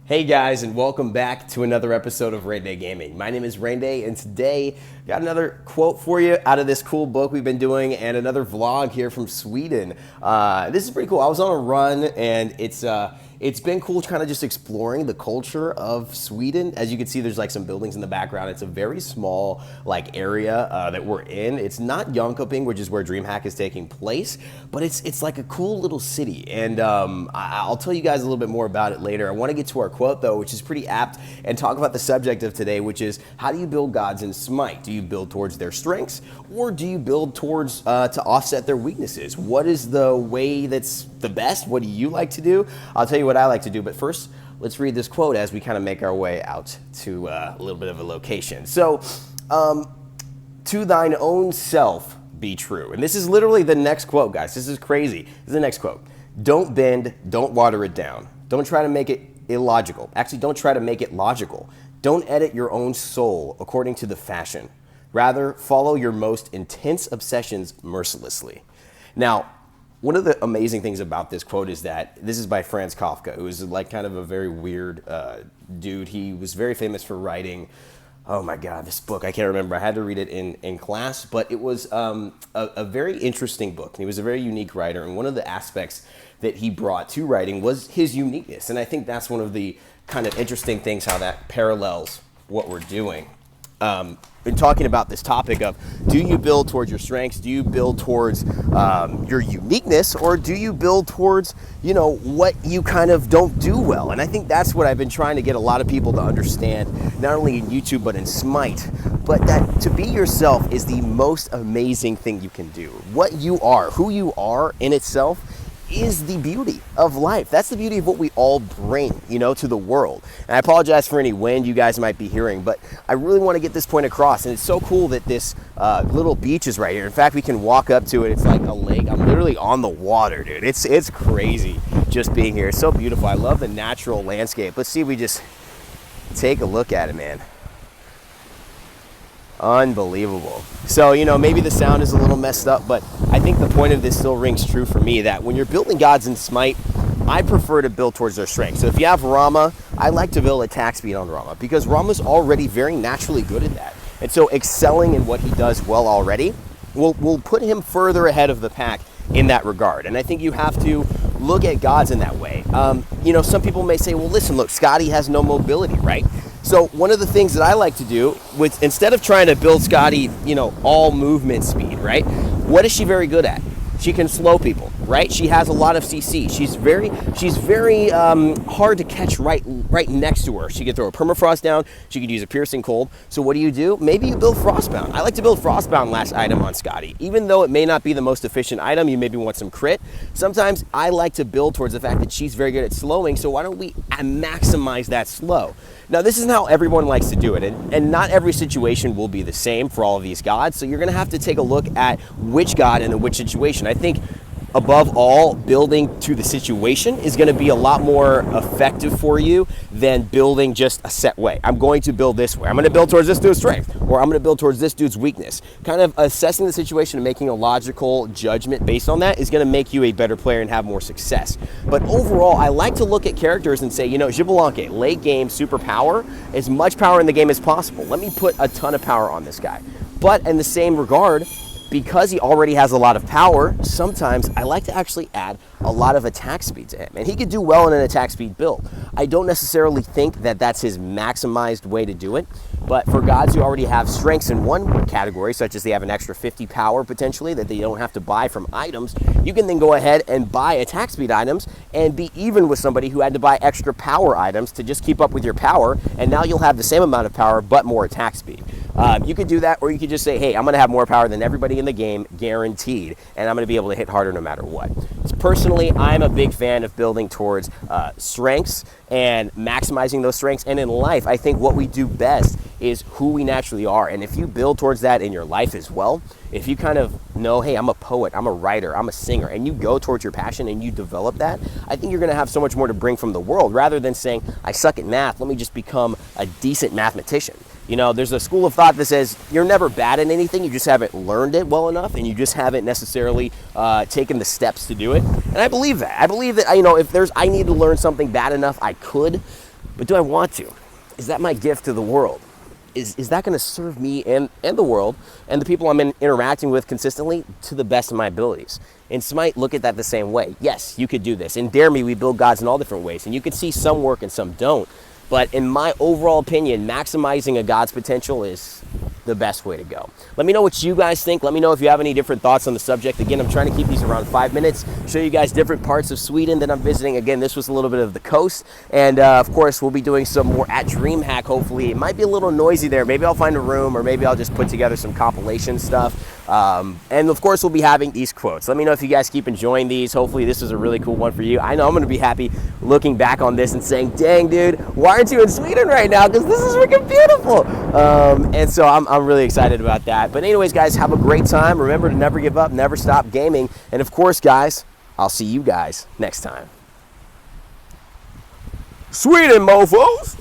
Hey guys, and welcome back to another episode of Raynday Gaming. My name is Raynday, and today got another quote for you out of this cool book we've been doing, and another vlog here from Sweden. This is pretty cool. I was on a run, and it's been cool kind of just exploring the culture of Sweden. As you can see, there's like some buildings in the background. It's a very small like area that we're in. It's not Jönköping, which is where Dreamhack is taking place, but it's like a cool little city. And I'll tell you guys a little bit more about it later. I want to get to our quote though, which is pretty apt, and talk about the subject of today, which is how do you build gods in Smite? Do you build towards their strengths, or do you build towards to offset their weaknesses? What is the way that's the best? What do you like to do? I'll tell you what I like to do, but first let's read this quote as we kind of make our way out to a little bit of a location. So to thine own self be true. And this is literally the next quote, guys. This is crazy. This is the next quote. Don't bend, don't water it down. Don't try to make it illogical. Actually, don't try to make it logical. Don't edit your own soul according to the fashion. Rather, follow your most intense obsessions mercilessly. Now, one of the amazing things about this quote is that this is by Franz Kafka, who is like kind of a very weird dude. He was very famous for writing, oh my God, this book, I can't remember. I had to read it in class, but it was a very interesting book. And he was a very unique writer, and one of the aspects that he brought to writing was his uniqueness. And I think that's one of the kind of interesting things, how that parallels what we're doing. Been talking about this topic of, do you build towards your strengths? Do you build towards your uniqueness, or do you build towards, you know, what you kind of don't do well? And I think that's what I've been trying to get a lot of people to understand, not only in YouTube, but in Smite, but that to be yourself is the most amazing thing you can do. What you are, who you are in itself, is the beauty of life. That's the beauty of what we all bring, you know, to the world. And I apologize for any wind you guys might be hearing, but I really want to get this point across. And it's so cool that this little beach is right here. In fact, we can walk up to it. It's like a lake. I'm literally on the water, dude. It's crazy just being here. It's so beautiful. I love the natural landscape. Let's see if we just take a look at it, man. Unbelievable. So, you know, maybe the sound is a little messed up, but I think the point of this still rings true for me, that when you're building gods in Smite, I prefer to build towards their strength. So if you have Rama, I like to build attack speed on Rama, because Rama's already very naturally good at that. And so excelling in what he does well already will put him further ahead of the pack in that regard. And I think you have to look at gods in that way. You know, some people may say, well, listen, look, Scotty has no mobility, right? So one of the things that I like to do with, instead of trying to build Scotty, you know, all movement speed, right? What is she very good at? She can slow people, right? She has a lot of CC. She's very hard to catch right next to her. She can throw a permafrost down. She could use a piercing cold. So what do? Maybe you build Frostbound. I like to build Frostbound last item on Scotty. Even though it may not be the most efficient item, you maybe want some crit. Sometimes I like to build towards the fact that she's very good at slowing, so why don't we maximize that slow? Now, this isn't how everyone likes to do it, and not every situation will be the same for all of these gods, so you're going to have to take a look at which god and in which situation. I think, above all, building to the situation is going to be a lot more effective for you than building just a set way. I'm going to build this way. I'm going to build towards this dude's strength, or I'm going to build towards this dude's weakness. Kind of assessing the situation and making a logical judgment based on that is going to make you a better player and have more success. But overall, I like to look at characters and say, you know, Xbalanque, late game, super power, as much power in the game as possible. Let me put a ton of power on this guy. But in the same regard, because he already has a lot of power, sometimes I like to actually add a lot of attack speed to him. And he could do well in an attack speed build. I don't necessarily think that that's his maximized way to do it, but for gods who already have strengths in one category, such as they have an extra 50 power potentially that they don't have to buy from items, you can then go ahead and buy attack speed items and be even with somebody who had to buy extra power items to just keep up with your power, and now you'll have the same amount of power but more attack speed. You could do that, or you could just say, hey, I'm going to have more power than everybody in the game, guaranteed, and I'm going to be able to hit harder no matter what. So personally, I'm a big fan of building towards strengths and maximizing those strengths. And in life, I think what we do best is who we naturally are. And if you build towards that in your life as well, if you kind of know, hey, I'm a poet, I'm a writer, I'm a singer, and you go towards your passion and you develop that, I think you're going to have so much more to bring from the world, rather than saying, I suck at math, let me just become a decent mathematician. You know, there's a school of thought that says you're never bad at anything, you just haven't learned it well enough, and you just haven't necessarily taken the steps to do it. And I believe that. I believe that, you know, if I need to learn something bad enough, I could. But do I want to? Is that my gift to the world? Is that going to serve me and the world and the people I'm interacting with consistently to the best of my abilities? In Smite, look at that the same way. Yes, you could do this. In Dare Me, we build gods in all different ways, and you can see some work and some don't. But in my overall opinion, maximizing a god's potential is the best way to go. Let me know what you guys think. Let me know if you have any different thoughts on the subject. Again, I'm trying to keep these around 5 minutes, show you guys different parts of Sweden that I'm visiting. Again, this was a little bit of the coast. And of course, we'll be doing some more at Dreamhack, hopefully. It might be a little noisy there. Maybe I'll find a room, or maybe I'll just put together some compilation stuff. And of course, we'll be having these quotes. Let me know if you guys keep enjoying these. Hopefully this was a really cool one for you. I know I'm going to be happy looking back on this and saying, dang, dude, why aren't you in Sweden right now? Because this is freaking beautiful. And so I'm really excited about that. But anyways, guys, have a great time. Remember to never give up, never stop gaming. And of course, guys, I'll see you guys next time. Sweden, mofos!